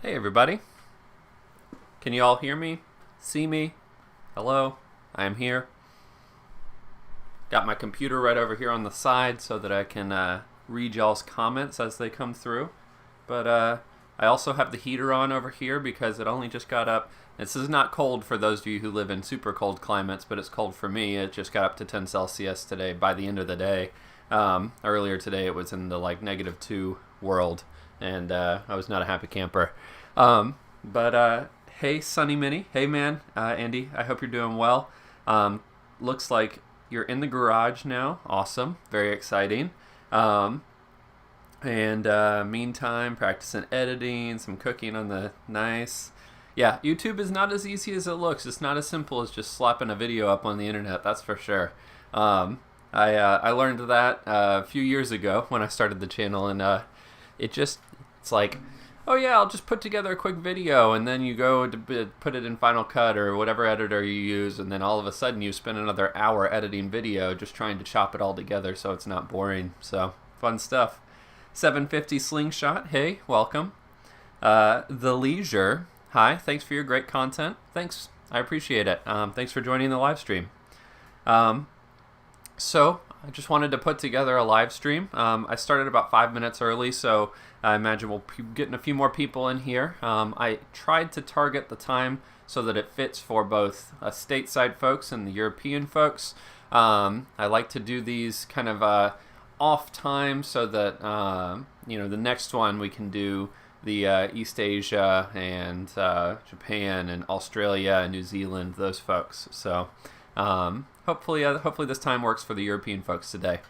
Hey everybody. Can you all hear me? See me? Hello? I am here. Got my computer right over here on the side so that I can read y'all's comments as they come through. But I also have the heater on over here because it only just got up. This is not cold for those of you who live in super cold climates, but it's cold for me. It just got up to 10 Celsius today by the end of the day. Earlier today it was in the -2 world, and I was not a happy camper. But hey, Sunny Minnie. Hey, man. Andy, I hope you're doing well. Looks like you're in the garage now. Awesome. Very exciting. Meantime, practicing editing, some cooking on the nice. Yeah, YouTube is not as easy as it looks. It's not as simple as just slapping a video up on the internet, that's for sure. I learned that a few years ago when I started the channel, and it's like, oh yeah, I'll just put together a quick video, and then you go to put it in Final Cut or whatever editor you use, and then all of a sudden you spend another hour editing video just trying to chop it all together so it's not boring. So, fun stuff. 750 Slingshot, hey, welcome. The Leisure, hi, thanks for your great content. Thanks, I appreciate it. Thanks for joining the live stream. So, I just wanted to put together a live stream. I started about 5 minutes early, so I imagine we'll be getting a few more people in here. I tried to target the time so that it fits for both stateside folks and the European folks. I like to do these kind of off time so that the next one we can do the East Asia and Japan and Australia and New Zealand, those folks. So hopefully this time works for the European folks today.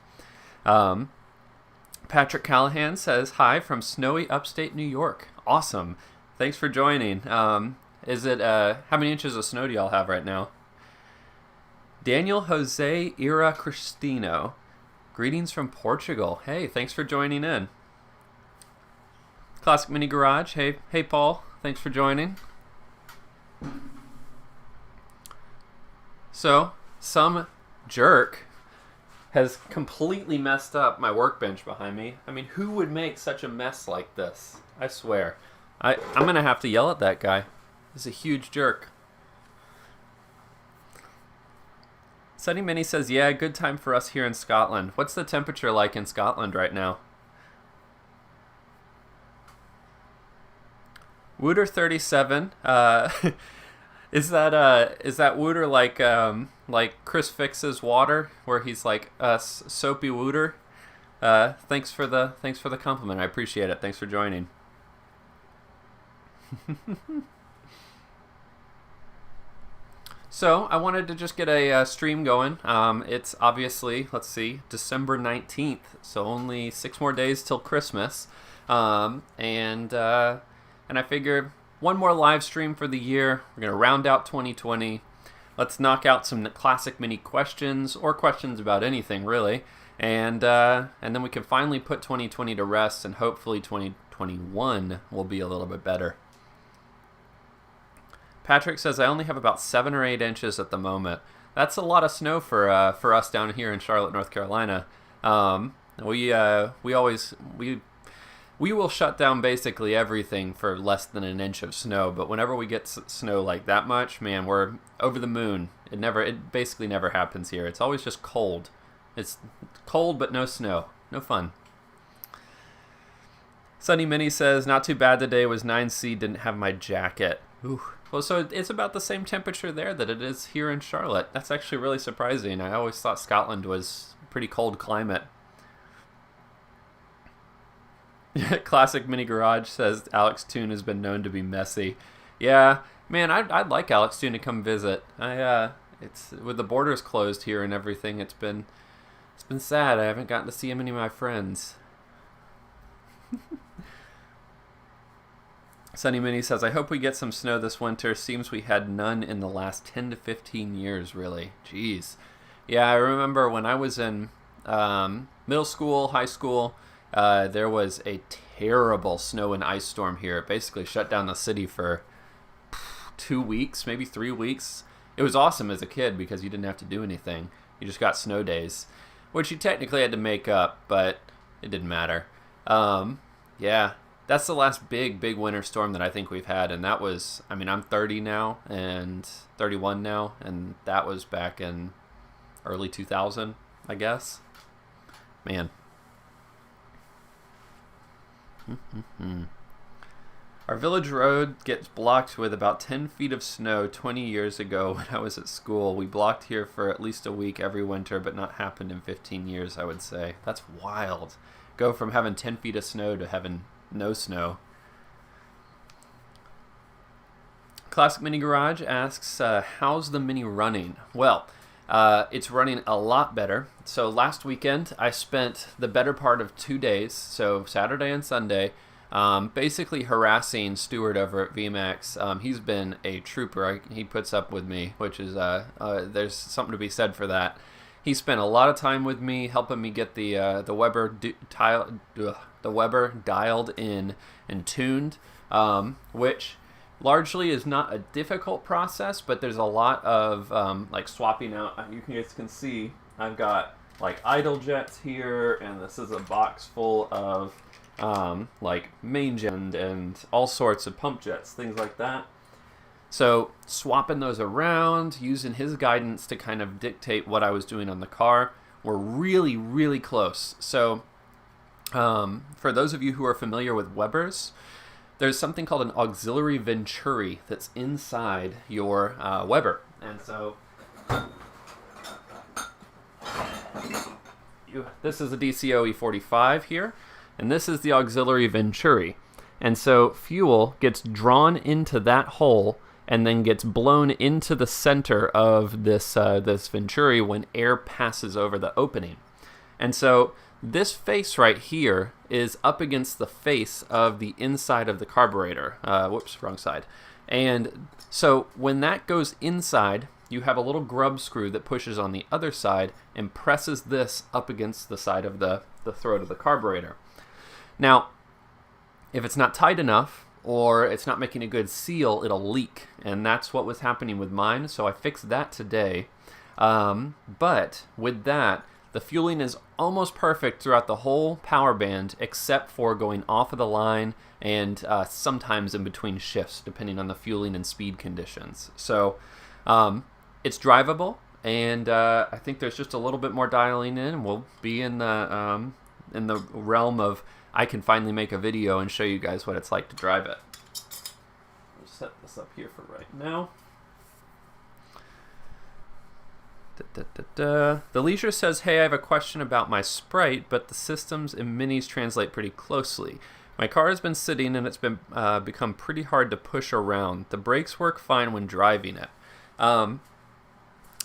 Patrick Callahan says, hi from snowy upstate New York. Awesome. Thanks for joining. How many inches of snow do y'all have right now? Daniel Jose Ira Cristino. Greetings from Portugal. Hey, thanks for joining in. Classic Mini Garage. Hey Paul. Thanks for joining. So, some jerk has completely messed up my workbench behind me. I mean, who would make such a mess like this? I swear. I'm going to have to yell at that guy. He's a huge jerk. Sunny Minnie says, yeah, good time for us here in Scotland. What's the temperature like in Scotland right now? Wooter 37. Is that Wooter like Chris Fix's water, where he's like soapy Wooter? Thanks for the compliment. I appreciate it. Thanks for joining. So I wanted to just get a stream going. It's obviously, let's see, December 19th, so only 6 more days till Christmas, and I figured one more live stream for the year. We're gonna round out 2020. Let's knock out some classic mini questions or questions about anything really, and then we can finally put 2020 to rest, and hopefully 2021 will be a little bit better. Patrick says, I only have about 7 or 8 inches at the moment. That's a lot of snow for us down here in Charlotte, North Carolina. We will shut down basically everything for less than an inch of snow, but whenever we get snow like that much, man, we're over the moon. It basically never happens here. It's always just cold. It's cold but no snow. No fun. Sunny Minnie says, not too bad today. It was 9C, didn't have my jacket. Ooh. Well, so it's about the same temperature there that it is here in Charlotte. That's actually really surprising. I always thought Scotland was a pretty cold climate. Classic Mini Garage says Alex Toon has been known to be messy. Yeah, man, I'd like Alex Toon to come visit. It's with the borders closed here and everything. It's been sad. I haven't gotten to see many of my friends. Sunny Minnie says, I hope we get some snow this winter. Seems we had none in the last 10 to 15 years, really. Jeez. Yeah, I remember when I was in middle school, high school, there was a terrible snow and ice storm here. It basically shut down the city for 2 weeks, maybe 3 weeks. It was awesome as a kid because you didn't have to do anything. You just got snow days, which you technically had to make up, but it didn't matter. Yeah. that's the last big winter storm that I think we've had, and that was, I mean, I'm 30 now and 31 now, and that was back in early 2000, I guess. Man. Our village road gets blocked with about 10 feet of snow 20 years ago when I was at school. We blocked here for at least a week every winter, but not happened in 15 years, I would say. That's wild. Go from having 10 feet of snow to having no snow. Classic Mini Garage asks, how's the Mini running? Well, it's running a lot better. So last weekend, I spent the better part of 2 days, so Saturday and Sunday, basically harassing Stuart over at VMAX. He's been a trooper. He puts up with me, which is, there's something to be said for that. He spent a lot of time with me, helping me get the Weber dialed in and tuned, which largely is not a difficult process, but there's a lot of like swapping out. You guys can see I've got like idle jets here, and this is a box full of like main jet and all sorts of pump jets, things like that. So swapping those around, using his guidance to kind of dictate what I was doing on the car. We're really, really close. So for those of you who are familiar with Webers, there's something called an auxiliary venturi that's inside your Weber. And so this is a DCO E45 here, and this is the auxiliary venturi. And so fuel gets drawn into that hole and then gets blown into the center of this this venturi when air passes over the opening. And so this face right here is up against the face of the inside of the carburetor. Whoops, wrong side. And so when that goes inside, you have a little grub screw that pushes on the other side and presses this up against the side of the throat of the carburetor. Now, if it's not tight enough, or it's not making a good seal, it'll leak. And that's what was happening with mine, so I fixed that today. But with that, the fueling is almost perfect throughout the whole power band, except for going off of the line and sometimes in between shifts, depending on the fueling and speed conditions. So it's drivable, and I think there's just a little bit more dialing in. We'll be in the realm of I can finally make a video and show you guys what it's like to drive it. I'll set this up here for right now. The Leisure says, hey, I have a question about my Sprite, but the systems and minis translate pretty closely. My car has been sitting and it's been become pretty hard to push around. The brakes work fine when driving it.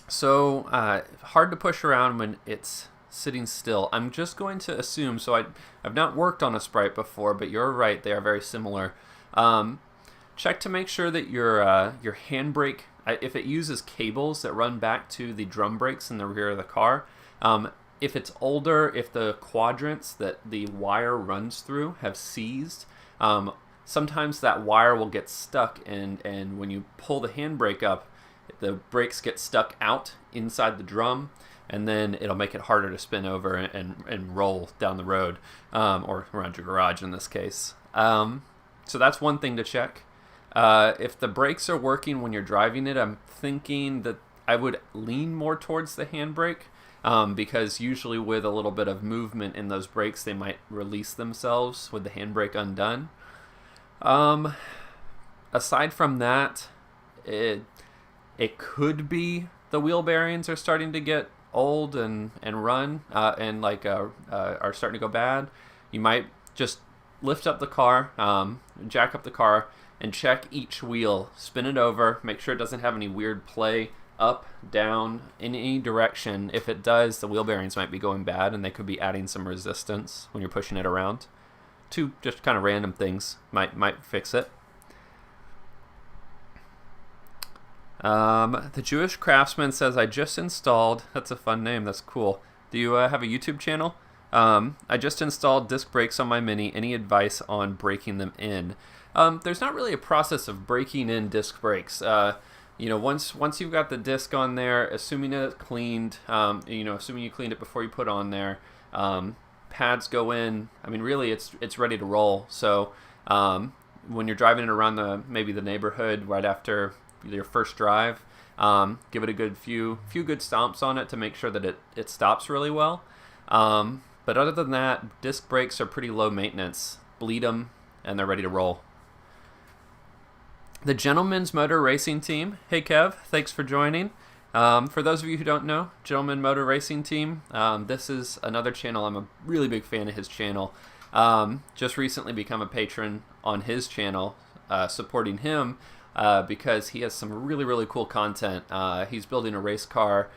So hard to push around when it's sitting still. I'm just going to assume, so I've not worked on a Sprite before, but you're right, they are very similar. Check to make sure that your handbrake, if it uses cables that run back to the drum brakes in the rear of the car, if it's older, if the quadrants that the wire runs through have seized, sometimes that wire will get stuck, and when you pull the handbrake up, the brakes get stuck out inside the drum, and then it'll make it harder to spin over and roll down the road, or around your garage in this case. So that's one thing to check. If the brakes are working when you're driving it, I'm thinking that I would lean more towards the handbrake, because usually with a little bit of movement in those brakes, they might release themselves with the handbrake undone. Aside from that, it could be the wheel bearings are starting to get old and run and like are starting to go bad. You might just lift up the car, jack up the car, and check each wheel, spin it over, make sure it doesn't have any weird play up, down, in any direction. If it does, the wheel bearings might be going bad, and they could be adding some resistance when you're pushing it around. Two just kind of random things might fix it. The Jewish Craftsman says, I just installed, that's a fun name, that's cool. Do you have a YouTube channel? I just installed disc brakes on my Mini. Any advice on breaking them in? There's not really a process of breaking in disc brakes. Once you've got the disc on there, assuming that it's cleaned, assuming you cleaned it before you put on there, pads go in, I mean, really, it's ready to roll. So when you're driving it around maybe the neighborhood right after your first drive, give it a good few good stomps on it to make sure that it stops really well. But other than that, disc brakes are pretty low maintenance. Bleed them, and they're ready to roll. The Gentleman's Motor Racing Team. Hey, Kev, thanks for joining. For those of you who don't know, Gentleman Motor Racing Team, this is another channel. I'm a really big fan of his channel. Just recently become a patron on his channel, supporting him because he has some really, really cool content. He's building a race car.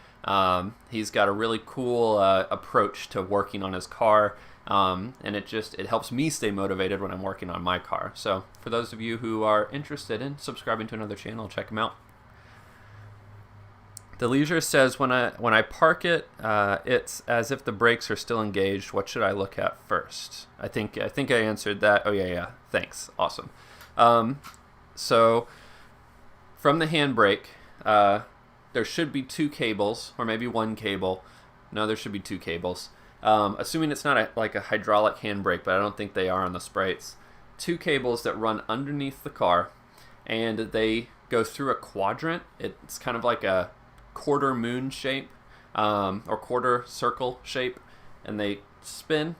He's got a really cool approach to working on his car. And it helps me stay motivated when I'm working on my car. So for those of you who are interested in subscribing to another channel, check him out. The Leisure says, when I park it, it's as if the brakes are still engaged. What should I look at first? I think I answered that. Oh yeah. Thanks. Awesome. So from the handbrake, there should be 2 cables, or maybe 1 cable. No, there should be 2 cables. Assuming it's not like a hydraulic handbrake, but I don't think they are on the Sprites. 2 cables that run underneath the car, and they go through a quadrant. It's kind of like a quarter moon shape, or quarter circle shape, and they spin,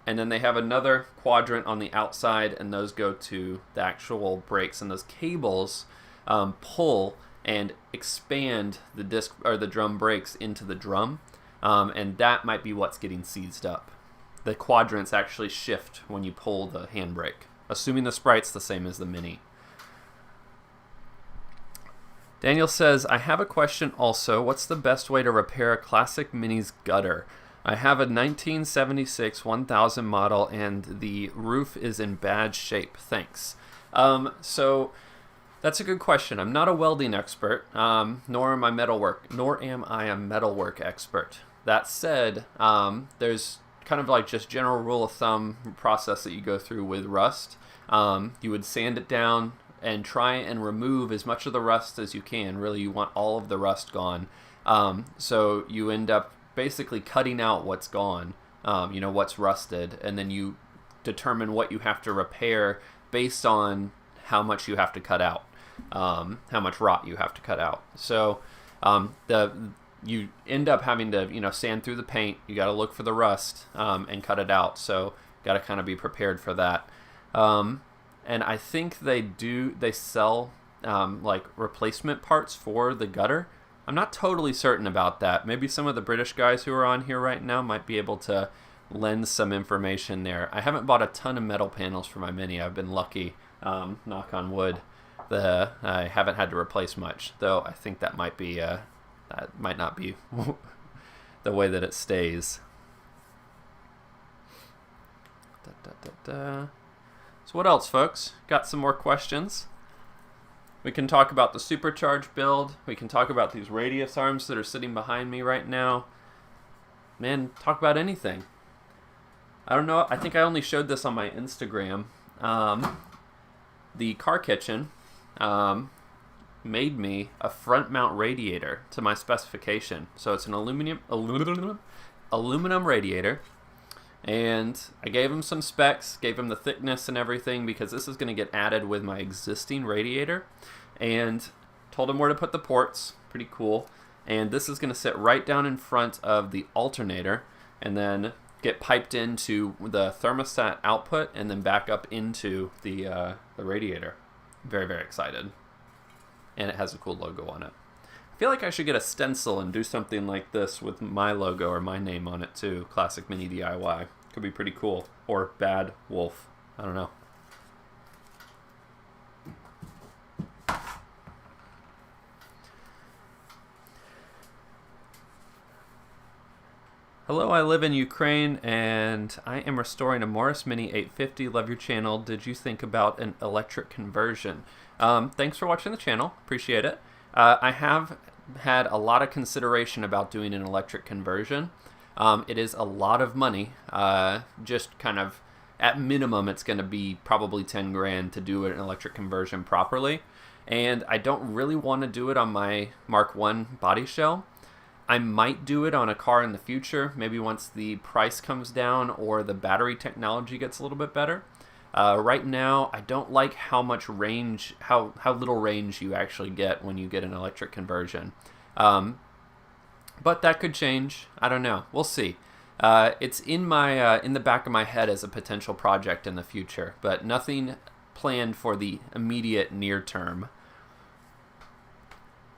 and then they have another quadrant on the outside, and those go to the actual brakes, and those cables pull and expand the disc or the drum brakes into the drum. And that might be what's getting seized up. The quadrants actually shift when you pull the handbrake, assuming the Sprite's the same as the Mini. Daniel says, I have a question also. What's the best way to repair a classic Mini's gutter? I have a 1976 1000 model and the roof is in bad shape. Thanks. So that's a good question. I'm not a welding expert, nor am I a metalwork expert. That said, there's kind of like just general rule of thumb process that you go through with rust. You would sand it down and try and remove as much of the rust as you can. Really, you want all of the rust gone. So you end up basically cutting out what's gone, what's rusted, and then you determine what you have to repair based on how much you have to cut out, how much rot you have to cut out. So you end up having to sand through the paint. You got to look for the rust and cut it out. So got to kind of be prepared for that. And I think they sell like replacement parts for the gutter. I'm not totally certain about that. Maybe some of the British guys who are on here right now might be able to lend some information there. I haven't bought a ton of metal panels for my Mini. I've been lucky, knock on wood. I haven't had to replace much, though I think that might not be the way that it stays. So what else, folks? Got some more questions. We can talk about the supercharged build. We can talk about these radius arms that are sitting behind me right now. Man, talk about anything. I don't know. I think I only showed this on my Instagram. The car kitchen made me a front mount radiator to my specification. So it's an aluminum radiator. And I gave him some specs, gave him the thickness and everything, because this is going to get added with my existing radiator. And told him where to put the ports. Pretty cool. And this is going to sit right down in front of the alternator and then get piped into the thermostat output and then back up into the radiator. Very, very excited. And it has a cool logo on it. I feel like I should get a stencil and do something like this with my logo or my name on it too. Classic Mini DIY. Could be pretty cool. Or Bad Wolf. I don't know. Hello, I live in Ukraine and I am restoring a Morris Mini 850. Love your channel. Did you think about an electric conversion? Thanks for watching the channel. Appreciate it. I have had a lot of consideration about doing an electric conversion. It is a lot of money. Just kind of at minimum, it's going to be probably 10 grand to do an electric conversion properly. And I don't really want to do it on my Mark I body shell. I might do it on a car in the future, maybe once the price comes down or the battery technology gets a little bit better. Right now, I don't like how much range, how little range you actually get when you get an electric conversion. But that could change. I don't know. We'll see. It's in the back of my head as a potential project in the future, but nothing planned for the immediate near term.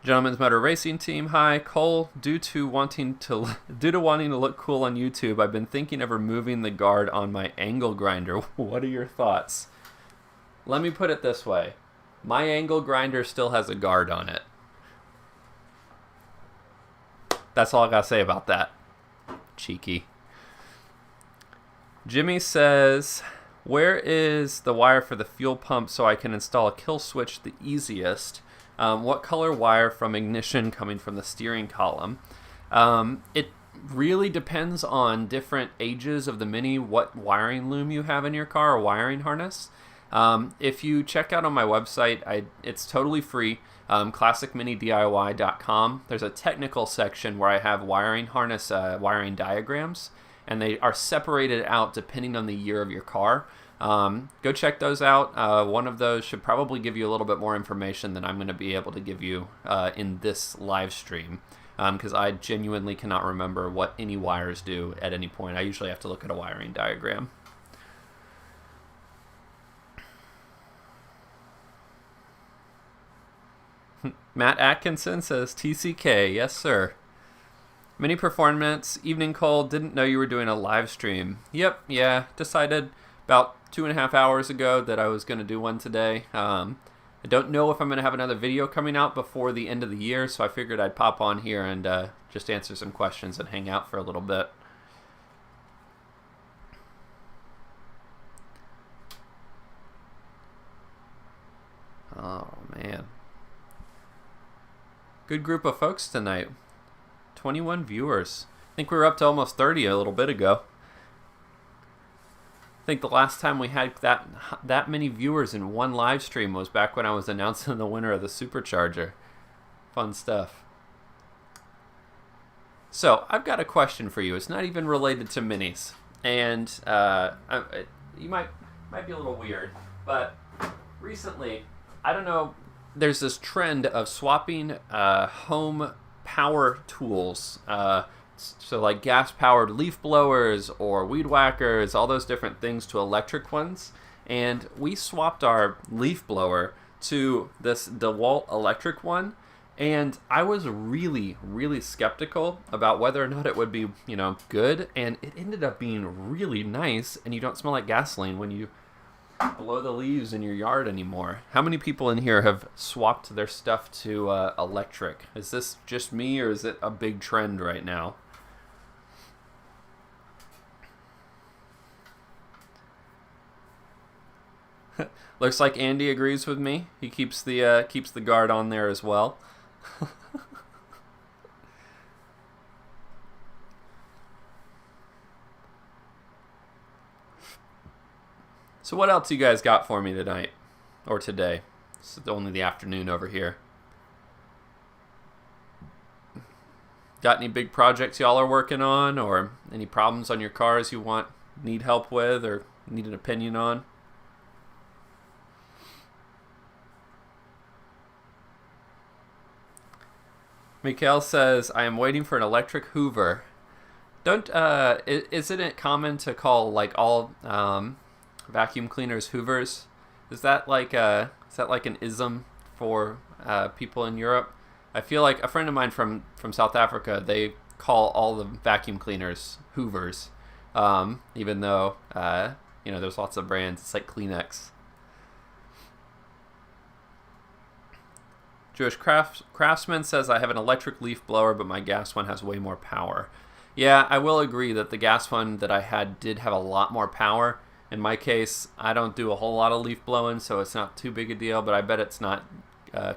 Gentleman's Motor Racing Team, hi. Cole, due to wanting to look cool on YouTube, I've been thinking of removing the guard on my angle grinder. What are your thoughts? Let me put it this way. My angle grinder still has a guard on it. That's all I gotta say about that. Cheeky. Jimmy says, where is the wire for the fuel pump so I can install a kill switch the easiest? What color wire from ignition coming from the steering column? It really depends on different ages of the Mini, what wiring loom you have in your car or wiring harness. If you check out on my website, it's totally free, classicminidiy.com. There's a technical section where I have wiring harness wiring diagrams, and they are separated out depending on the year of your car. Go check those out. One of those should probably give you a little bit more information than I'm going to be able to give you in this live stream, because I genuinely cannot remember what any wires do at any point. I usually have to look at a wiring diagram. Matt Atkinson says, TCK, yes sir. Mini Performance, Evening Cold, didn't know you were doing a live stream. Yep, yeah, decided about 2.5 hours ago that I was going to do one today. I don't know if I'm going to have another video coming out before the end of the year, so I figured I'd pop on here and just answer some questions and hang out for a little bit. Oh, man. Good group of folks tonight. 21 viewers. I think we were up to almost 30 a little bit ago. I think the last time we had that many viewers in one live stream was back when I was announcing the winner of the Supercharger. Fun stuff. So, I've got a question for you. It's not even related to minis. And you might be a little weird, but recently, I don't know, there's this trend of swapping home power tools, so like gas-powered leaf blowers or weed whackers, all those different things, to electric ones. And we swapped our leaf blower to this DeWalt electric one, and I was really, really skeptical about whether or not it would be, good, and it ended up being really nice, and you don't smell like gasoline when you blow the leaves in your yard anymore. How many people in here have swapped their stuff to electric? Is this just me, or is it a big trend right now? Looks like Andy agrees with me. He keeps the guard on there as well. So what else you guys got for me tonight? Or today? It's only the afternoon over here. Got any big projects y'all are working on, or any problems on your cars you need help with, or need an opinion on? Mikhail says, I am waiting for an electric Hoover. Isn't it common to call like all vacuum cleaners Hoovers? Is that like an ism for people in Europe? I feel like a friend of mine from South Africa, they call all the vacuum cleaners Hoovers, even though there's lots of brands. It's like Kleenex. Jewish Craftsman says, I have an electric leaf blower, but my gas one has way more power. Yeah, I will agree that the gas one that I had did have a lot more power. In my case, I don't do a whole lot of leaf blowing, so it's not too big a deal, but I bet it's not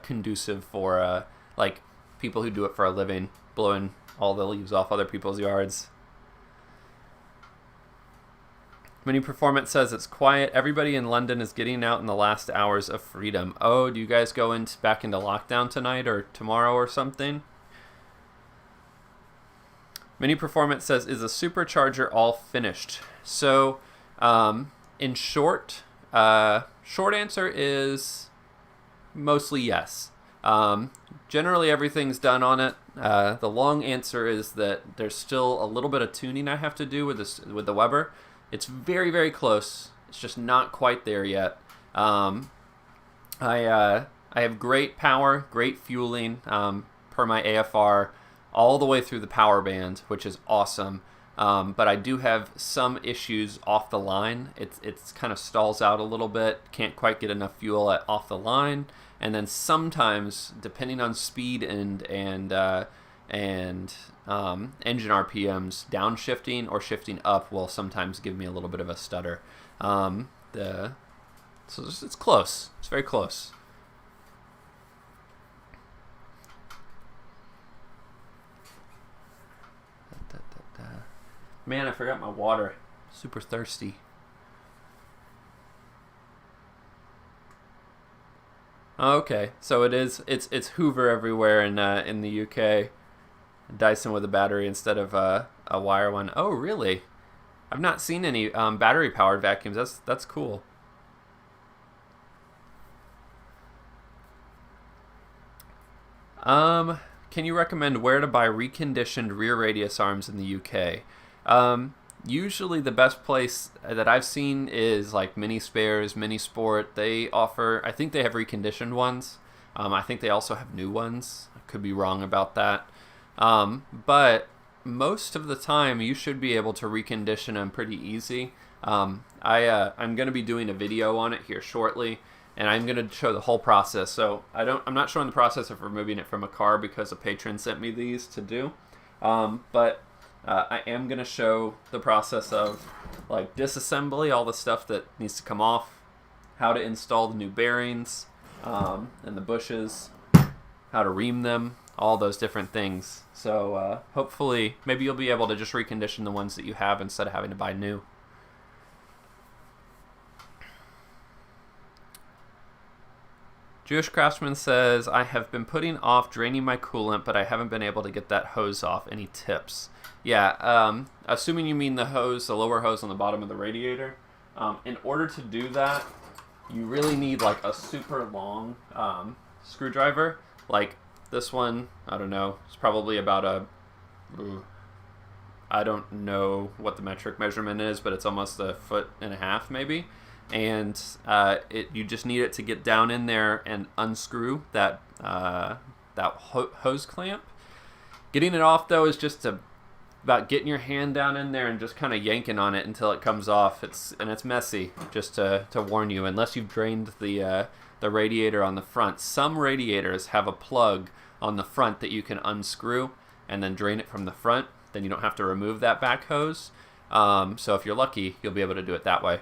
conducive for like people who do it for a living, blowing all the leaves off other people's yards. Mini Performance says it's quiet. Everybody in London is getting out in the last hours of freedom. Oh, do you guys go back into lockdown tonight or tomorrow or something? Mini Performance says, is a supercharger all finished? So, in short answer is mostly yes. Generally, everything's done on it. The long answer is that there's still a little bit of tuning I have to do with the Weber. It's very, very close. It's just not quite there yet. I have great power, great fueling per my AFR all the way through the power band, which is awesome. But I do have some issues off the line. It's kind of stalls out a little bit. Can't quite get enough fuel off the line. And then sometimes, depending on speed and engine RPMs, downshifting or shifting up will sometimes give me a little bit of a stutter. So it's close. It's very close. Man, I forgot my water. Super thirsty. Okay, so it's Hoover everywhere in the UK. Dyson with a battery instead of a wire one. Oh, really? I've not seen any battery powered vacuums. That's cool. Can you recommend where to buy reconditioned rear radius arms in the UK? Usually the best place that I've seen is like Mini Spares, Mini Sport. They offer, I think they have reconditioned ones. I think they also have new ones. I could be wrong about that. But most of the time you should be able to recondition them pretty easy. I'm going to be doing a video on it here shortly, and I'm going to show the whole process. So I'm not showing the process of removing it from a car because a patron sent me these to do. But I am going to show the process of like disassembly, all the stuff that needs to come off, how to install the new bearings and the bushes, how to ream them, all those different things. So hopefully maybe you'll be able to just recondition the ones that you have instead of having to buy new. Jewish Craftsman says, I have been putting off draining my coolant, but I haven't been able to get that hose off. Any tips? Yeah, assuming you mean the hose, the lower hose on the bottom of the radiator. In order to do that, you really need like a super long screwdriver. Like this one, I don't know, it's probably about I don't know what the metric measurement is, but it's almost 1.5 feet maybe. And you just need it to get down in there and unscrew that hose clamp. Getting it off though is just about getting your hand down in there and just kind of yanking on it until it comes off. It's messy, just to warn you, unless you've drained the radiator on the front. Some radiators have a plug on the front that you can unscrew and then drain it from the front. Then you don't have to remove that back hose. So if you're lucky, you'll be able to do it that way.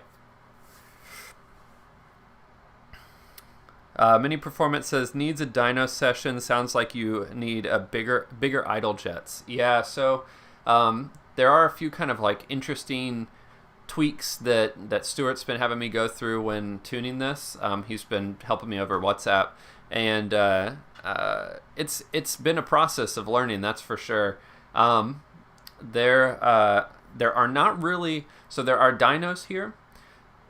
Mini Performance says, needs a dyno session. Sounds like you need a bigger idle jets. Yeah, so there are a few kind of like interesting tweaks that Stuart's been having me go through when tuning this. He's been helping me over WhatsApp, and it's been a process of learning, that's for sure. There are not really, so there are dynos here,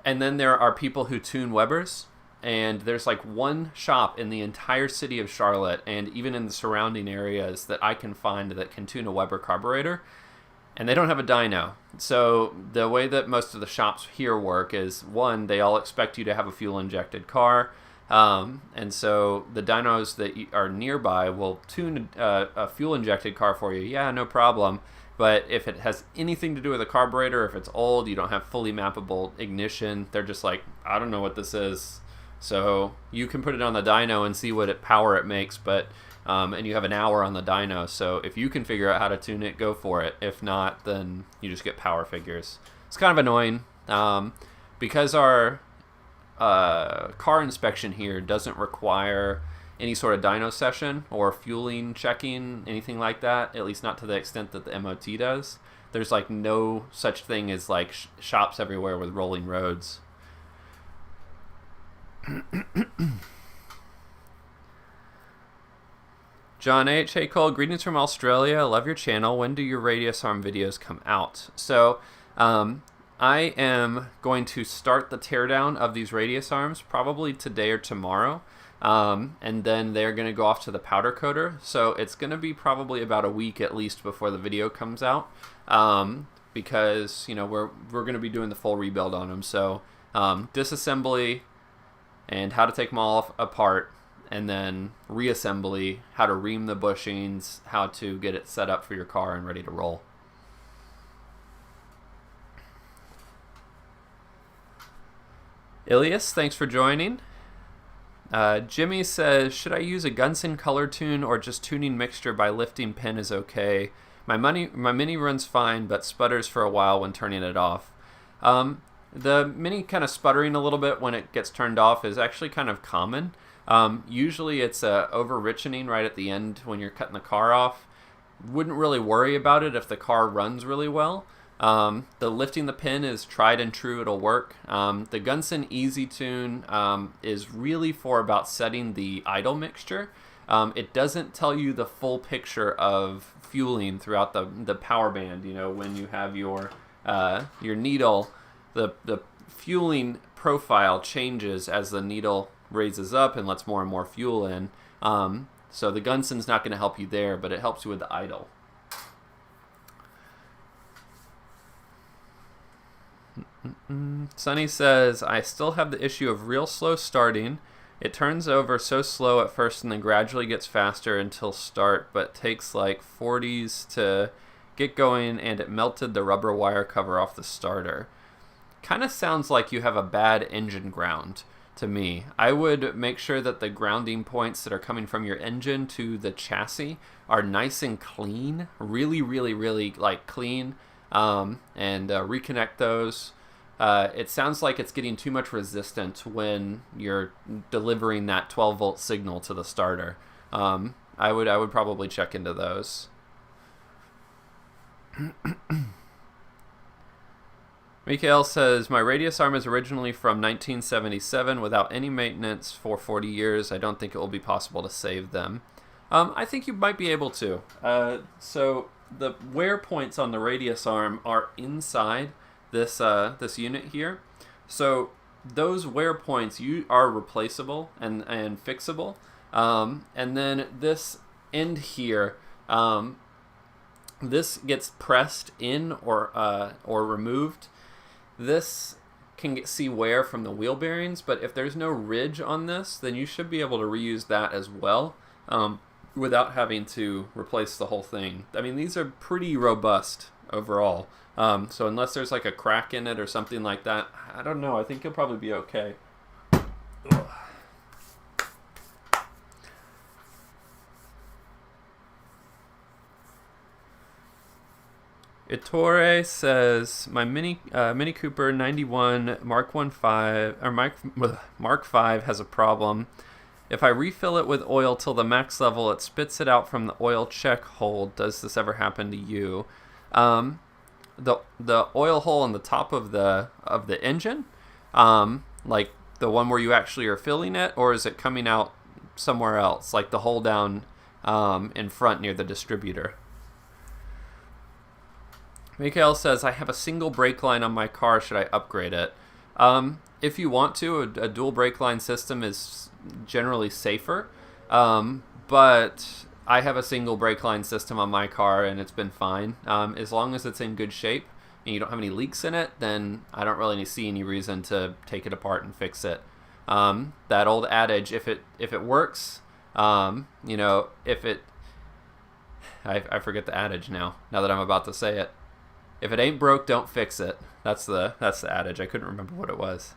and then there are people who tune Webers. And there's like one shop in the entire city of Charlotte, and even in the surrounding areas, that I can find that can tune a Weber carburetor, and they don't have a dyno. So the way that most of the shops here work is, one, they all expect you to have a fuel-injected car, and so the dynos that are nearby will tune a fuel-injected car for you. Yeah, no problem. But if it has anything to do with a carburetor, if it's old, you don't have fully mappable ignition, they're just like, I don't know what this is. So you can put it on the dyno and see what power it makes, but and you have an hour on the dyno. So if you can figure out how to tune it, go for it. If not, then you just get power figures. It's kind of annoying because our car inspection here doesn't require any sort of dyno session or fueling checking, anything like that, at least not to the extent that the MOT does. There's like no such thing as like shops everywhere with rolling roads. John H. Hey Cole, greetings from Australia. Love your channel. When do your radius arm videos come out? So, I am going to start the teardown of these radius arms probably today or tomorrow. And then they're going to go off to the powder coater. So it's going to be probably about a week at least before the video comes out. Because, you know, we're going to be doing the full rebuild on them. So, disassembly and how to take them all apart, and then reassembly, how to ream the bushings, how to get it set up for your car and ready to roll. Ilias, thanks for joining. Jimmy says, should I use a Gunson color tune or just tuning mixture by lifting pin is okay? My Mini runs fine, but sputters for a while when turning it off. The Mini kind of sputtering a little bit when it gets turned off is actually kind of common. Usually it's over-richening right at the end when you're cutting the car off. Wouldn't really worry about it if the car runs really well. The lifting the pin is tried and true, it'll work. The Gunson Easy Tune is really for about setting the idle mixture. It doesn't tell you the full picture of fueling throughout the power band. You know, when you have your needle, the fueling profile changes as the needle raises up and lets more and more fuel in. So the Gunson's not going to help you there, but it helps you with the idle. Sunny says, I still have the issue of real slow starting. It turns over so slow at first and then gradually gets faster until start, but takes like 40s to get going, and it melted the rubber wire cover off the starter. Kind of sounds like you have a bad engine ground to me. I would make sure that the grounding points that are coming from your engine to the chassis are nice and clean, really, really, really like clean, and reconnect those. It sounds like it's getting too much resistance when you're delivering that 12-volt signal to the starter. I would probably check into those. Mikhail says, my radius arm is originally from 1977 without any maintenance for 40 years. I don't think it will be possible to save them. I think you might be able to. So the wear points on the radius arm are inside this unit here. So those wear points are replaceable and fixable. And then this end here, this gets pressed in or removed. This can see wear from the wheel bearings, but if there's no ridge on this, then you should be able to reuse that as well, without having to replace the whole thing. I mean, these are pretty robust overall. So unless there's like a crack in it or something like that, I don't know. I think you'll probably be okay. Ugh. Ettore says, my Mini Cooper 91 Mark 5 has a problem. If I refill it with oil till the max level, it spits it out from the oil check hole. Does this ever happen to you? The oil hole on the top of the engine, like the one where you actually are filling it, or is it coming out somewhere else, like the hole down in front near the distributor? Mikhail says, I have a single brake line on my car. Should I upgrade it? If you want to, a dual brake line system is generally safer. But I have a single brake line system on my car, and it's been fine. As long as it's in good shape and you don't have any leaks in it, then I don't really see any reason to take it apart and fix it. That old adage, if it works, you know, I forget the adage now that I'm about to say it. If it ain't broke, don't fix it. That's the adage. I couldn't remember what it was.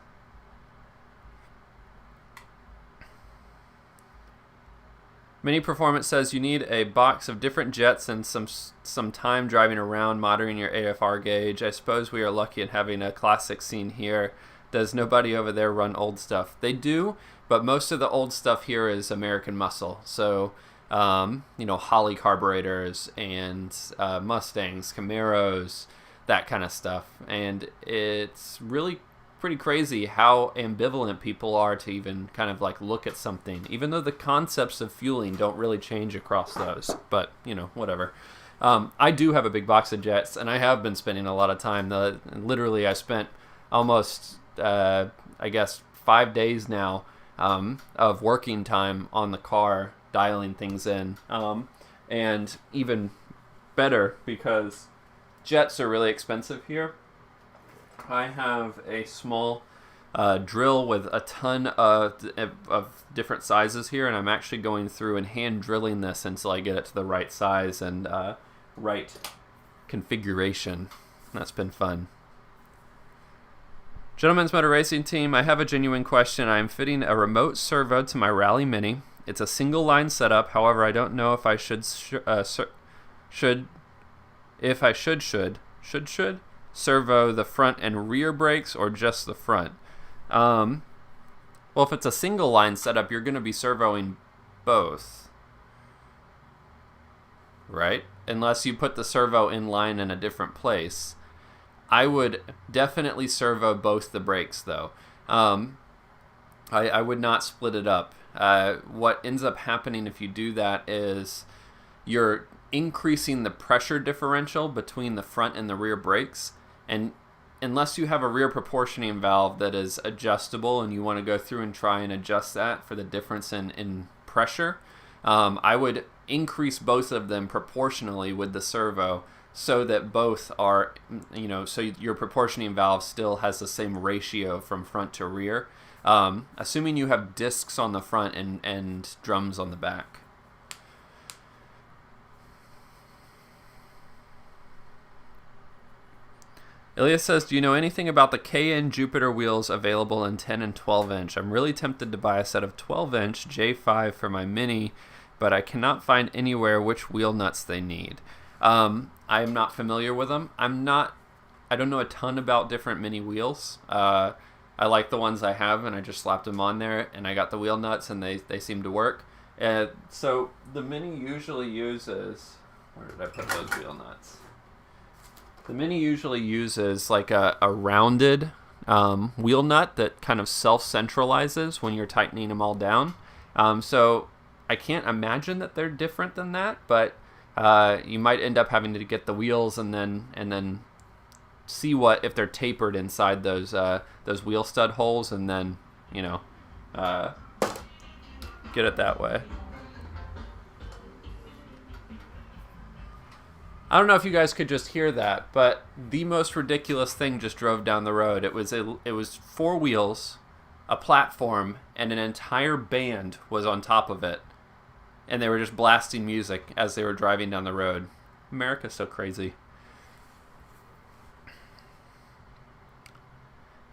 Mini Performance says you need a box of different jets and some time driving around monitoring your AFR gauge. I suppose we are lucky in having a classic scene here. Does nobody over there run old stuff? They do, but most of the old stuff here is American muscle. So, you know, Holly carburetors and Mustangs, Camaros, that kind of stuff. And it's really pretty crazy how ambivalent people are to even kind of like look at something, even though the concepts of fueling don't really change across those. But, you know, whatever. I do have a big box of jets, and I have been spending a lot of time. Literally, I spent almost, I guess, 5 days now of working time on the car, dialing things in. And even better, because jets are really expensive here, I have a small drill with a ton of different sizes here, and I'm actually going through and hand drilling this until I get it to the right size and right configuration. That's been fun. Gentlemen's Motor Racing Team, I have a genuine question. I'm fitting a remote servo to my Rally Mini. It's a single line setup. However, I don't know if I should servo the front and rear brakes or just the front. Well, if it's a single line setup, you're going to be servoing both, right? Unless you put the servo in line in a different place. I would definitely servo both the brakes, though. I would not split it up. What ends up happening if you do that is you're increasing the pressure differential between the front and the rear brakes, and unless you have a rear proportioning valve that is adjustable and you want to go through and try and adjust that for the difference in pressure, I would increase both of them proportionally with the servo so that both are, you know, so your proportioning valve still has the same ratio from front to rear, assuming you have discs on the front and drums on the back. Ilya says, do you know anything about the KN Jupiter wheels available in 10 and 12 inch? I'm really tempted to buy a set of 12 inch J5 for my Mini, but I cannot find anywhere which wheel nuts they need. I am not familiar with them. I don't know a ton about different Mini wheels. I like the ones I have, and I just slapped them on there, and I got the wheel nuts, and they seem to work. So the Mini usually uses... Where did I put those wheel nuts? The Mini usually uses like a rounded wheel nut that kind of self-centralizes when you're tightening them all down. So I can't imagine that they're different than that, but you might end up having to get the wheels and then see if they're tapered inside those wheel stud holes, and then, you know, get it that way. I don't know if you guys could just hear that, but the most ridiculous thing just drove down the road. It was 4 wheels, a platform, and an entire band was on top of it. And they were just blasting music as they were driving down the road. America's so crazy.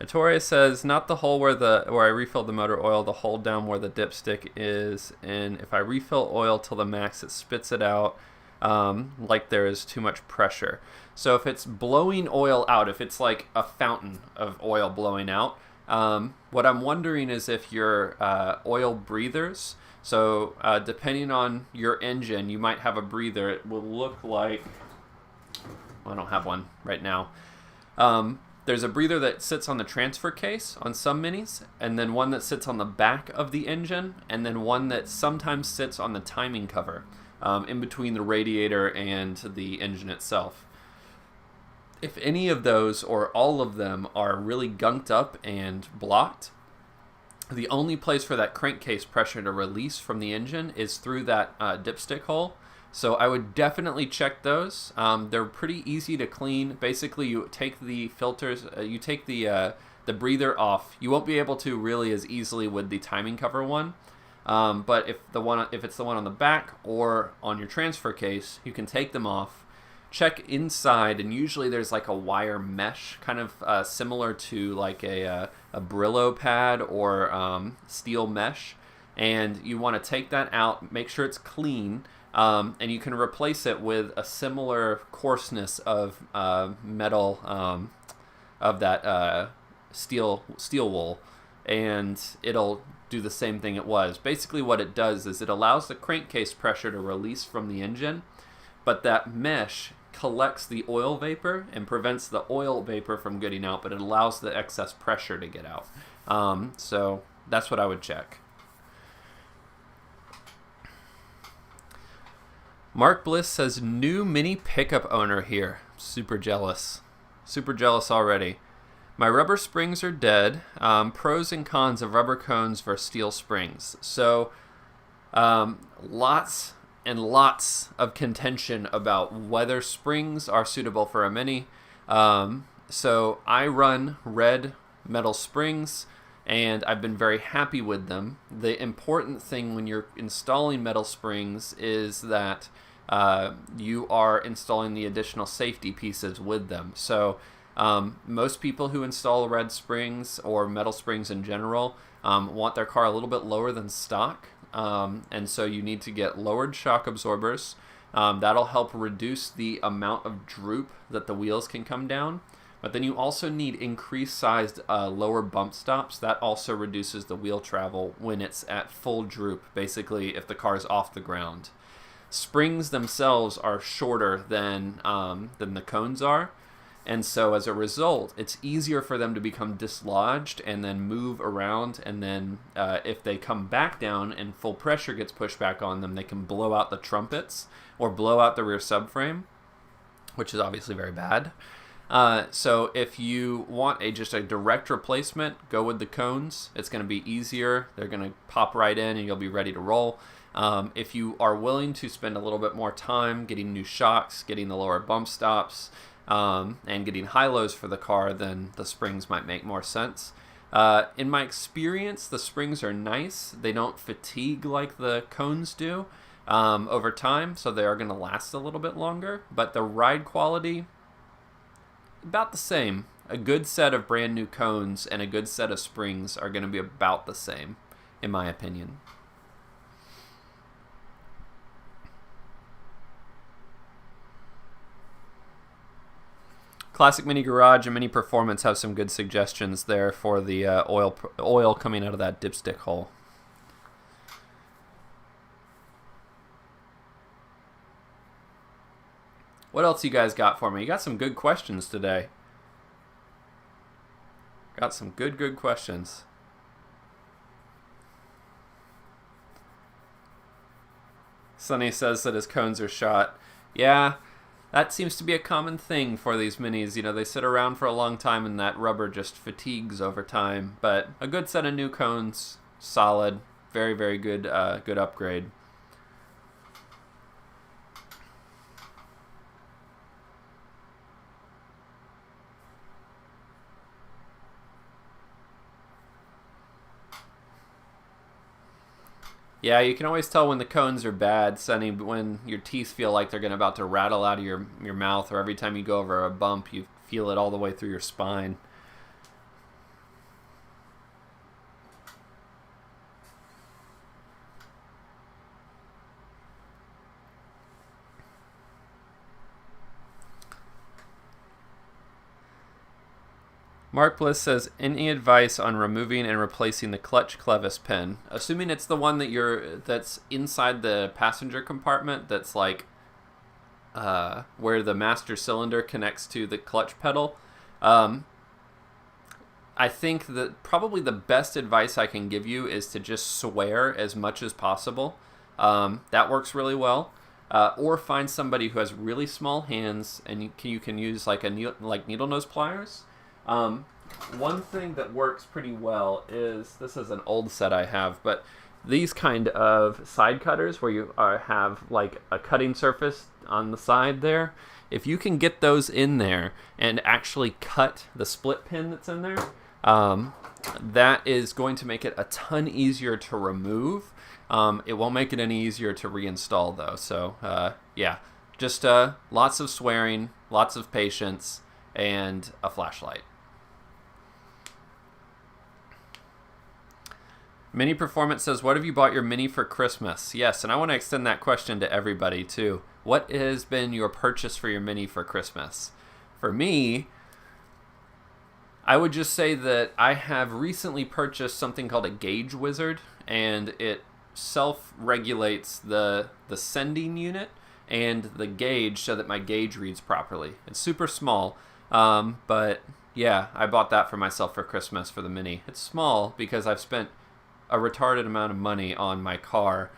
Ettore says, not the hole where I refilled the motor oil, the hole down where the dipstick is. And if I refill oil till the max, it spits it out. Like there is too much pressure. So if it's blowing oil out, if it's like a fountain of oil blowing out, what I'm wondering is if your oil breathers, so depending on your engine, you might have a breather. It will look like, well, I don't have one right now. There's a breather that sits on the transfer case on some Minis, and then one that sits on the back of the engine, and then one that sometimes sits on the timing cover. In between the radiator and the engine itself. If any of those or all of them are really gunked up and blocked, the only place for that crankcase pressure to release from the engine is through that dipstick hole. So I would definitely check those. They're pretty easy to clean. Basically, you take the filters, you take the breather off. You won't be able to really as easily with the timing cover one. But if it's the one on the back or on your transfer case, you can take them off, check inside, and usually there's like a wire mesh, kind of similar to like a Brillo pad or steel mesh, and you want to take that out, make sure it's clean, and you can replace it with a similar coarseness of metal of that steel wool, and it'll do the same thing it was. Basically what it does is it allows the crankcase pressure to release from the engine, but that mesh collects the oil vapor and prevents the oil vapor from getting out, but it allows the excess pressure to get out. So that's what I would check. Mark Bliss says, new Mini pickup owner here. Super jealous. Super jealous already. My rubber springs are dead. Pros and cons of rubber cones versus steel springs. So lots and lots of contention about whether springs are suitable for a Mini. So I run red metal springs, and I've been very happy with them. The important thing when you're installing metal springs is that you are installing the additional safety pieces with them. So most people who install red springs or metal springs in general want their car a little bit lower than stock. And so you need to get lowered shock absorbers. That'll help reduce the amount of droop that the wheels can come down. But then you also need increased sized lower bump stops. That also reduces the wheel travel when it's at full droop, basically if the car is off the ground. Springs themselves are shorter than the cones are. And so as a result, it's easier for them to become dislodged and then move around. And then if they come back down and full pressure gets pushed back on them, they can blow out the trumpets or blow out the rear subframe, which is obviously very bad. So if you want just a direct replacement, go with the cones. It's going to be easier. They're going to pop right in and you'll be ready to roll. If you are willing to spend a little bit more time getting new shocks, getting the lower bump stops, and getting high-lows for the car, then the springs might make more sense. In my experience, the springs are nice. They don't fatigue like the cones do over time, so they are going to last a little bit longer. But the ride quality, about the same. A good set of brand new cones and a good set of springs are going to be about the same, in my opinion. Classic Mini Garage and Mini Performance have some good suggestions there for the oil coming out of that dipstick hole. What else you guys got for me? You got some good questions today. Got some good questions. Sonny says that his cones are shot. Yeah. That seems to be a common thing for these Minis. You know, they sit around for a long time and that rubber just fatigues over time. But a good set of new cones, solid, very good, good upgrade. Yeah, you can always tell when the cones are bad, Sonny, when your teeth feel like they're about to rattle out of your mouth, or every time you go over a bump, you feel it all the way through your spine. Mark Bliss says, any advice on removing and replacing the clutch Clevis pin? Assuming it's the one that's inside the passenger compartment, that's like where the master cylinder connects to the clutch pedal. I think that probably the best advice I can give you is to just swear as much as possible. That works really well. Or find somebody who has really small hands and you can use like needle nose pliers. One thing that works pretty well is, this is an old set I have, but these kind of side cutters where you have like a cutting surface on the side there, if you can get those in there and actually cut the split pin that's in there, that is going to make it a ton easier to remove. It won't make it any easier to reinstall though. So yeah, just lots of swearing, lots of patience, and a flashlight. Mini Performance says, what have you bought your Mini for Christmas? Yes, and I want to extend that question to everybody too. What has been your purchase for your Mini for Christmas? For me, I would just say that I have recently purchased something called a Gauge Wizard, and it self-regulates the sending unit and the gauge so that my gauge reads properly. It's super small, but yeah, I bought that for myself for Christmas for the Mini. It's small because I've spent a retarded amount of money on my car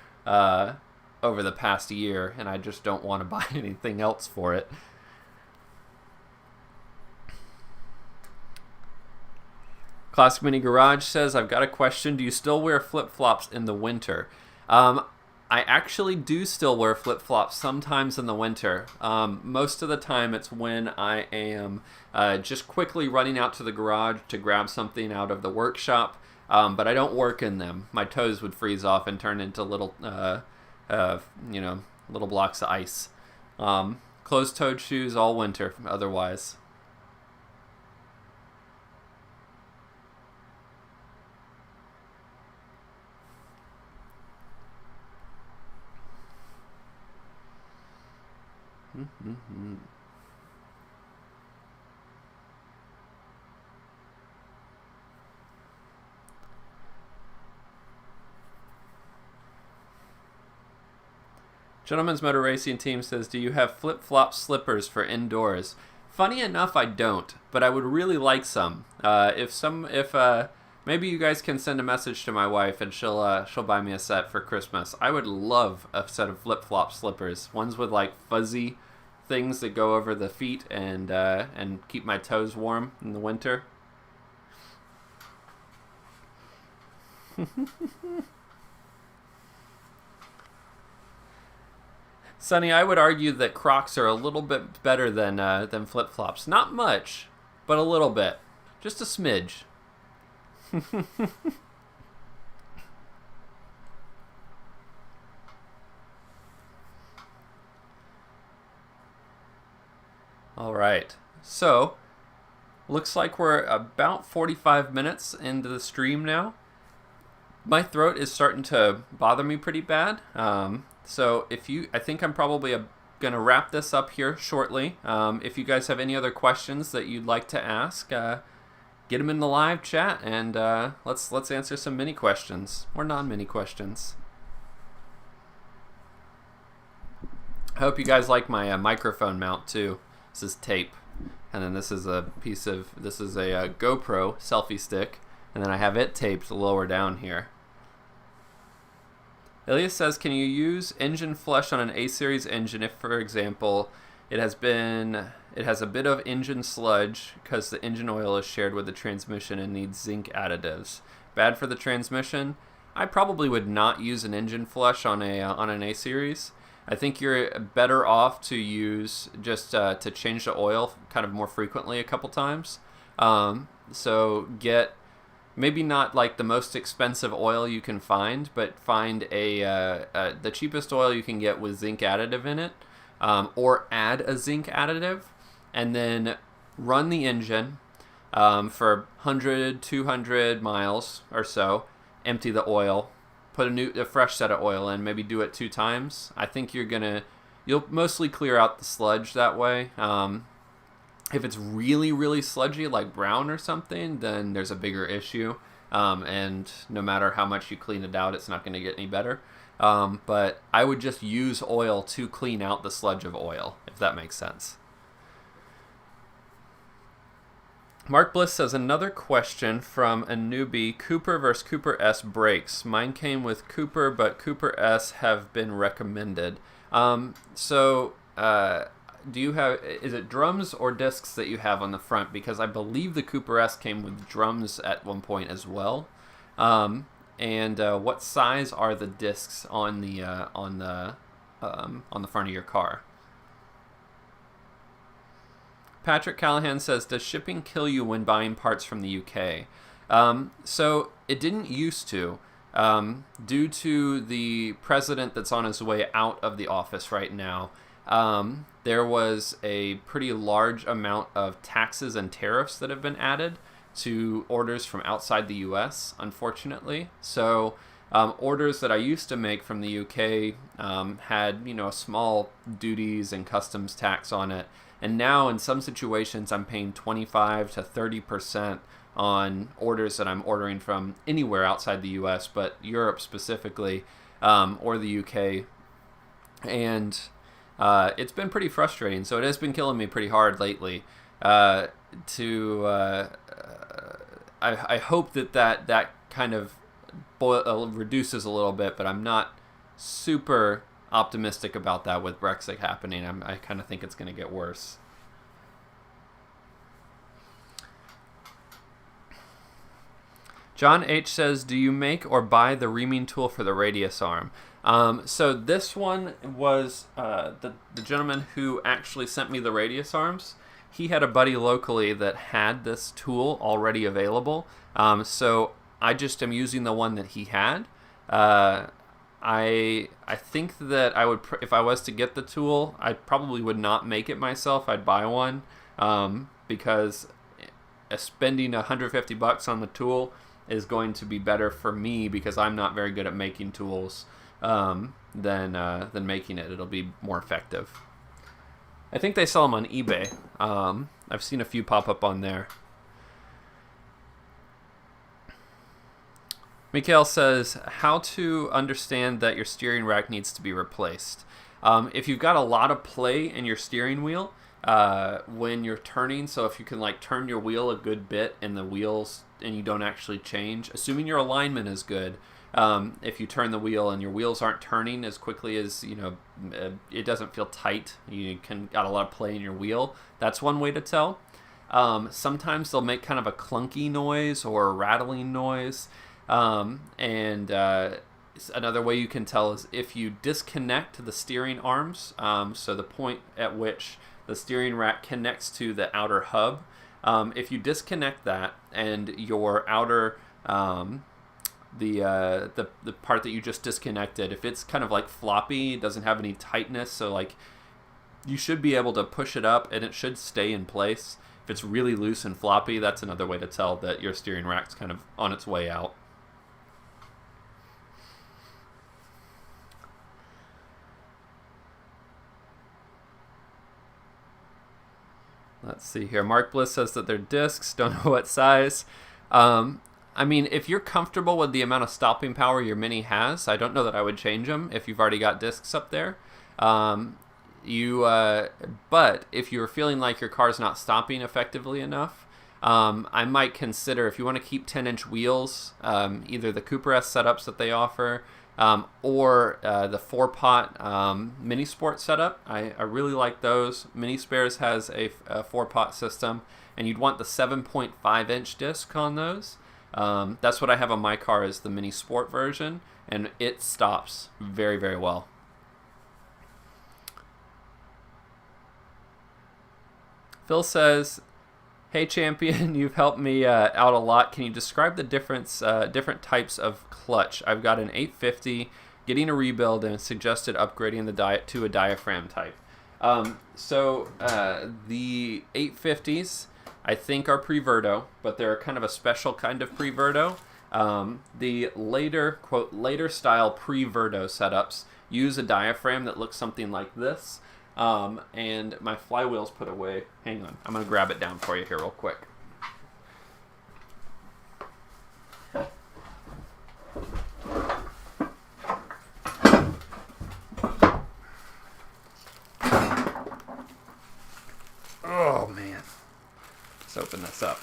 over the past year, and I just don't want to buy anything else for it. Classic Mini Garage says, I've got a question. Do you still wear flip-flops in the winter? I actually do still wear flip-flops sometimes in the winter. Most of the time it's when I am just quickly running out to the garage to grab something out of the workshop, but I don't work in them. My toes would freeze off and turn into little, little blocks of ice. Closed-toed shoes all winter otherwise. Mm-hmm. Gentleman's Motor Racing Team says, do you have flip-flop slippers for indoors? Funny enough, I don't, but I would really like some. Maybe you guys can send a message to my wife and she'll buy me a set for Christmas. I would love a set of flip-flop slippers, ones with like fuzzy things that go over the feet and keep my toes warm in the winter. Sonny, I would argue that Crocs are a little bit better than flip-flops. Not much, but a little bit. Just a smidge. All right. So, looks like we're about 45 minutes into the stream now. My throat is starting to bother me pretty bad. So I think I'm probably going to wrap this up here shortly. If you guys have any other questions that you'd like to ask, get them in the live chat, and let's answer some mini questions or non-mini questions. I hope you guys like my microphone mount too. This is tape, and then this is a GoPro selfie stick, and then I have it taped lower down here. Elias says, can you use engine flush on an A-Series engine if, for example, it has a bit of engine sludge because the engine oil is shared with the transmission and needs zinc additives? Bad for the transmission? I probably would not use an engine flush on an A-Series. I think you're better off to use just to change the oil kind of more frequently a couple times. So get maybe not like the most expensive oil you can find, but find the cheapest oil you can get with zinc additive in it, or add a zinc additive, and then run the engine for 100, 200 miles or so, empty the oil, put a fresh set of oil in, maybe do it 2 times. I think you'll mostly clear out the sludge that way. If it's really, really sludgy, like brown or something, then there's a bigger issue. And no matter how much you clean it out, it's not going to get any better. But I would just use oil to clean out the sludge of oil, if that makes sense. Mark Bliss says, another question from a newbie, Cooper versus Cooper S brakes. Mine came with Cooper, but Cooper S have been recommended. Do you have, is it drums or discs that you have on the front? Because I believe the Cooper S came with drums at one point as well. And what size are the discs on the front of your car? Patrick Callahan says, does shipping kill you when buying parts from the UK? So it didn't used to. Due to the president that's on his way out of the office right now, there was a pretty large amount of taxes and tariffs that have been added to orders from outside the US, unfortunately. So orders that I used to make from the UK had, small duties and customs tax on it. And now in some situations I'm paying 25 to 30% on orders that I'm ordering from anywhere outside the US, but Europe specifically, or the UK. And it's been pretty frustrating. So it has been killing me pretty hard lately. I hope that kind of reduces a little bit, but I'm not super optimistic about that with Brexit happening. I kind of think it's going to get worse. John H. says, do you make or buy the reaming tool for the radius arm? So this one was the gentleman who actually sent me the radius arms. He had a buddy locally that had this tool already available. So I just am using the one that he had. I think that I would, if I was to get the tool, I probably would not make it myself. I'd buy one because spending $150 on the tool is going to be better for me because I'm not very good at making tools than making it. It'll be more effective. I think they sell them on eBay. I've seen a few pop up on there. Mikhail says, how to understand that your steering rack needs to be replaced. If you've got a lot of play in your steering wheel when you're turning, so if you can like turn your wheel a good bit and the wheels and you don't actually change, assuming your alignment is good, if you turn the wheel and your wheels aren't turning as quickly as, it doesn't feel tight, you got a lot of play in your wheel, that's one way to tell. Sometimes they'll make kind of a clunky noise or a rattling noise. Another way you can tell is if you disconnect the steering arms, so the point at which the steering rack connects to the outer hub, if you disconnect that and your outer, the part that you just disconnected, if it's kind of like floppy, it doesn't have any tightness, so like you should be able to push it up and it should stay in place. If it's really loose and floppy, that's another way to tell that your steering rack's kind of on its way out. Let's see here. Mark Bliss says that they're discs. Don't know what size. I mean, if you're comfortable with the amount of stopping power your Mini has, I don't know that I would change them if you've already got discs up there. But if you're feeling like your car's not stopping effectively enough, I might consider, if you want to keep 10-inch wheels, either the Cooper S setups that they offer, or the 4-pot Mini Sport setup. I really like those. Mini Spares has a 4-pot system, and you'd want the 7.5-inch disc on those. That's what I have on my car, is the Mini Sport version, and it stops very, very well. Phil says, hey champion, you've helped me out a lot. Can you describe the different types of clutch? I've got an 850, getting a rebuild, and suggested upgrading to a diaphragm type. So the 850s, I think, are pre-Verdo, but they're kind of a special kind of pre-Verdo. The later, quote, later style pre-Verdo setups use a diaphragm that looks something like this. And my flywheel's put away. Hang on, I'm going to grab it down for you here real quick. Oh man, let's open this up.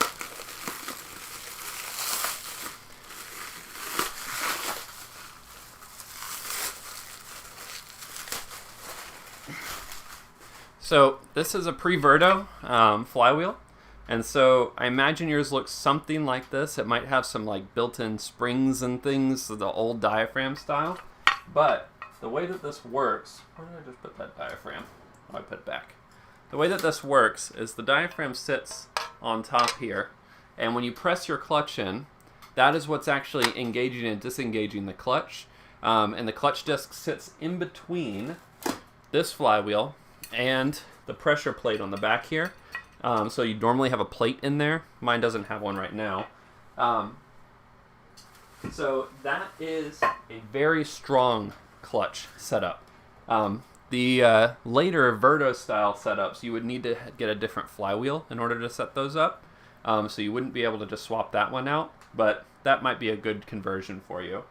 So this is a pre-Verdo flywheel, and so I imagine yours looks something like this. It might have some like built-in springs and things, the old diaphragm style. But the way that this works, where did I just put that diaphragm? Oh, I put it back. The way that this works is the diaphragm sits on top here, and when you press your clutch in, that is what's actually engaging and disengaging the clutch. And the clutch disc sits in between this flywheel and the pressure plate on the back here. So you normally have a plate in there. Mine doesn't have one right now. So that is a very strong clutch setup. The later Verdo style setups, you would need to get a different flywheel in order to set those up. So you wouldn't be able to just swap that one out, but that might be a good conversion for you.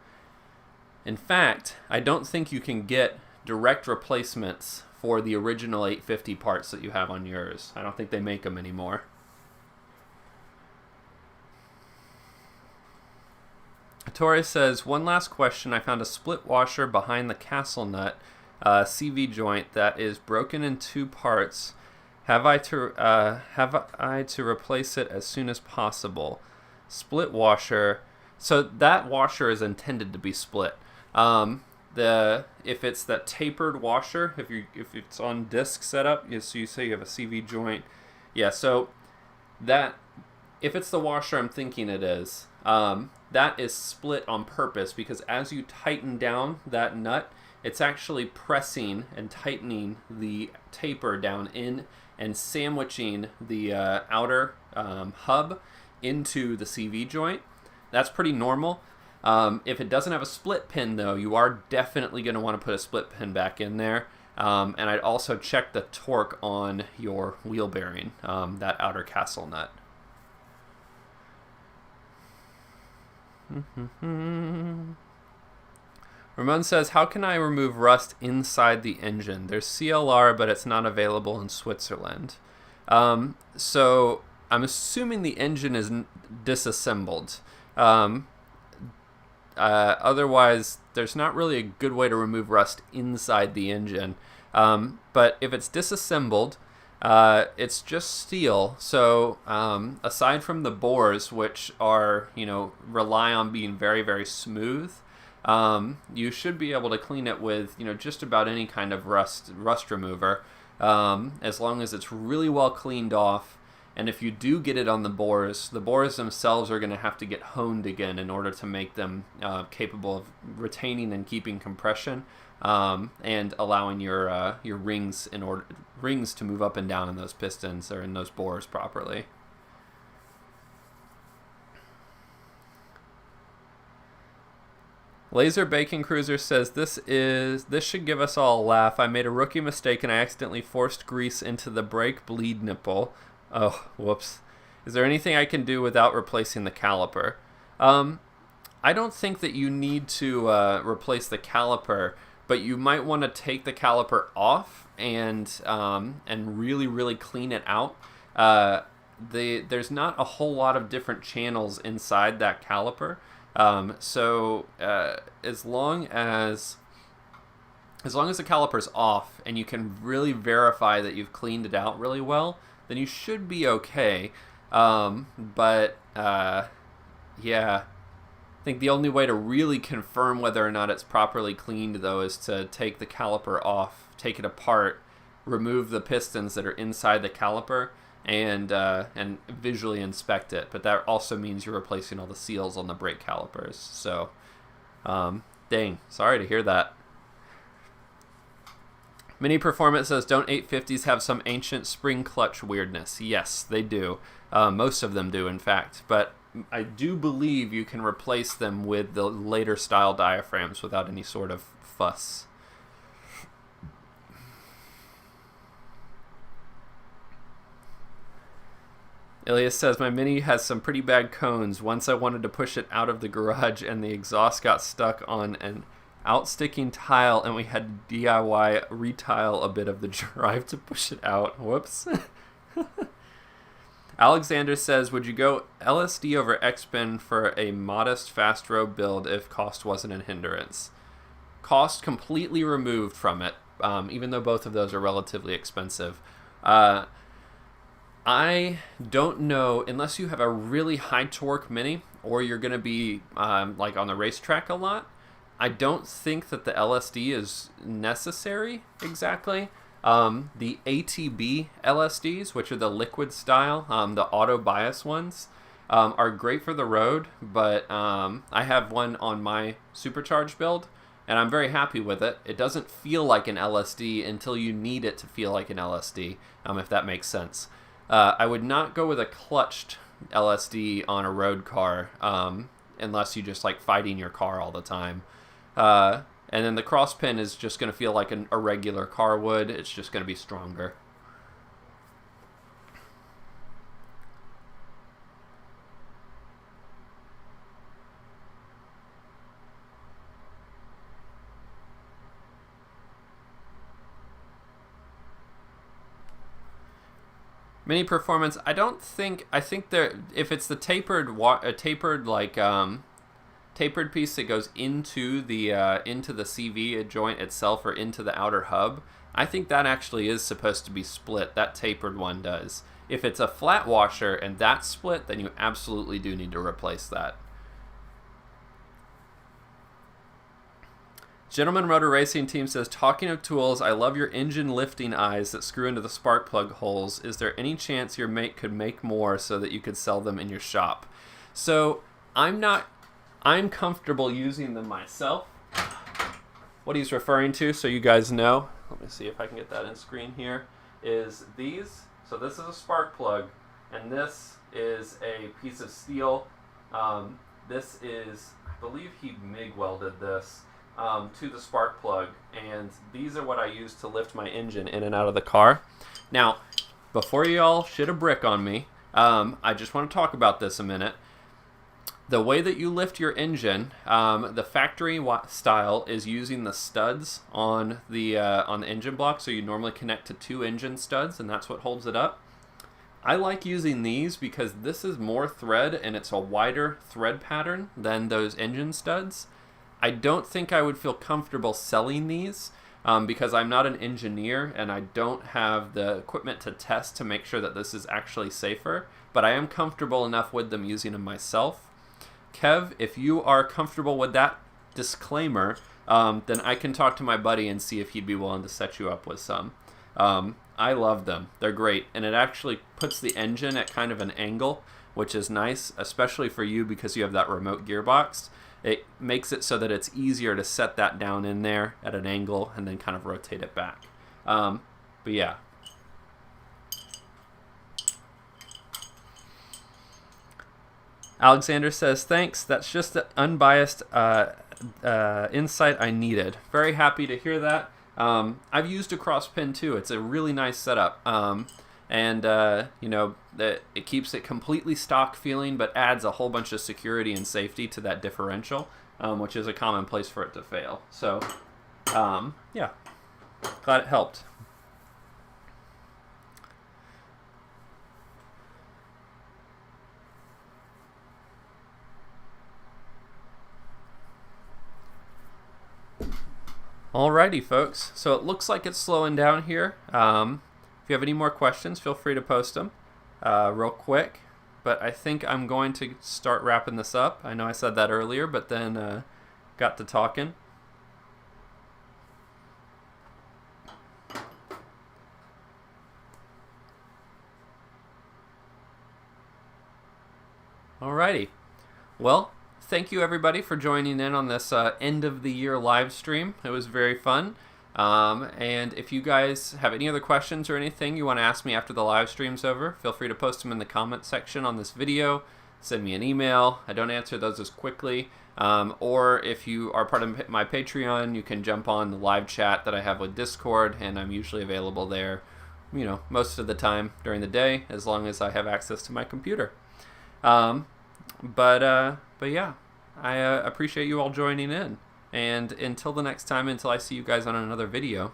In fact, I don't think you can get direct replacements for the original 850 parts that you have on yours. I don't think they make them anymore. Torres says, one last question. I found a split washer behind the castle nut CV joint that is broken in 2 parts. Have I to replace it as soon as possible? Split washer. So that washer is intended to be split. If it's that tapered washer, if it's on disc setup, so you say you have a CV joint, yeah. So that, if it's the washer I'm thinking it is, that is split on purpose, because as you tighten down that nut, it's actually pressing and tightening the taper down in and sandwiching the outer hub into the CV joint. That's pretty normal. If it doesn't have a split pin, though, you are definitely going to want to put a split pin back in there. And I'd also check the torque on your wheel bearing, that outer castle nut. Ramon says, how can I remove rust inside the engine? There's CLR, but it's not available in Switzerland. So I'm assuming the engine is disassembled. Otherwise, there's not really a good way to remove rust inside the engine. But if it's disassembled, it's just steel. So aside from the bores, which are, rely on being very, very smooth, you should be able to clean it with, just about any kind of rust remover, as long as it's really well cleaned off. And if you do get it on the bores themselves are going to have to get honed again in order to make them capable of retaining and keeping compression, and allowing your rings to move up and down in those pistons or in those bores properly. Laser Bacon Cruiser says, this should give us all a laugh. I made a rookie mistake and I accidentally forced grease into the brake bleed nipple. Oh, whoops. Is there anything I can do without replacing the caliper? I don't think that you need to replace the caliper, but you might want to take the caliper off and really, really clean it out. There's not a whole lot of different channels inside that caliper. So as long as the caliper's off and you can really verify that you've cleaned it out really well, then you should be okay. Yeah, I think the only way to really confirm whether or not it's properly cleaned, though, is to take the caliper off, take it apart, remove the pistons that are inside the caliper, and visually inspect it. But that also means you're replacing all the seals on the brake calipers. So, dang, sorry to hear that. Mini Performance says, don't 850s have some ancient spring clutch weirdness? Yes, they do. Most of them do, in fact. But I do believe you can replace them with the later style diaphragms without any sort of fuss. Ilias says, my Mini has some pretty bad cones. Once I wanted to push it out of the garage and the exhaust got stuck on an outsticking tile and we had to DIY retile a bit of the drive to push it out. Whoops. Alexander says, would you go LSD over X-Bin for a modest fast road build if cost wasn't a hindrance? Cost completely removed from it, even though both of those are relatively expensive. I don't know, unless you have a really high torque Mini or you're going to be like on the racetrack a lot, I don't think that the LSD is necessary exactly. The ATB LSDs, which are the liquid style, the auto bias ones, are great for the road, but I have one on my supercharged build, and I'm very happy with it. It doesn't feel like an LSD until you need it to feel like an LSD, if that makes sense. I would not go with a clutched LSD on a road car unless you just like fighting your car all the time. And then the cross pin is just going to feel like a regular car would. It's just going to be stronger. Mini performance. I don't think. I think there. If it's the tapered tapered piece that goes into the CV joint itself or into the outer hub, I think that actually is supposed to be split. That tapered one does. If it's a flat washer and that's split, then you absolutely do need to replace that. Gentleman Motor Racing Team says, talking of tools, I love your engine lifting eyes that screw into the spark plug holes. Is there any chance your mate could make more so that you could sell them in your shop? So I'm comfortable using them myself. What he's referring to, so you guys know, let me see if I can get that in screen here, is these. So this is a spark plug, and this is a piece of steel. This is, I believe he MIG welded this to the spark plug, and these are what I use to lift my engine in and out of the car. Now, before you all shit a brick on me, I just want to talk about this a minute. The way that you lift your engine, the factory style is using the studs on the engine block, so you normally connect to 2 engine studs, and that's what holds it up. I like using these because this is more thread, and it's a wider thread pattern than those engine studs. I don't think I would feel comfortable selling these because I'm not an engineer and I don't have the equipment to test to make sure that this is actually safer, but I am comfortable enough with them using them myself. Kev, if you are comfortable with that disclaimer, then I can talk to my buddy and see if he'd be willing to set you up with some. I love them. They're great, and it actually puts the engine at kind of an angle, which is nice, especially for you because you have that remote gearbox. It makes it so that it's easier to set that down in there at an angle and then kind of rotate it back. But yeah. Alexander says, thanks. That's just the unbiased insight I needed. Very happy to hear that. I've used a cross pin too. It's a really nice setup. And you know, it keeps it completely stock feeling, but adds a whole bunch of security and safety to that differential, which is a common place for it to fail. So, yeah, glad it helped. Alrighty, folks. So it looks like it's slowing down here. If you have any more questions, feel free to post them real quick. But I think I'm going to start wrapping this up. I know I said that earlier, but then got to talking. Alrighty. Well, thank you everybody for joining in on this end of the year live stream. It was very fun. And if you guys have any other questions or anything you want to ask me after the live stream's over, feel free to post them in the comment section on this video. Send me an email. I don't answer those as quickly. Or if you are part of my Patreon, you can jump on the live chat that I have with Discord, and I'm usually available there, you know, most of the time during the day, as long as I have access to my computer. But yeah, I appreciate you all joining in. And until the next time, until I see you guys on another video,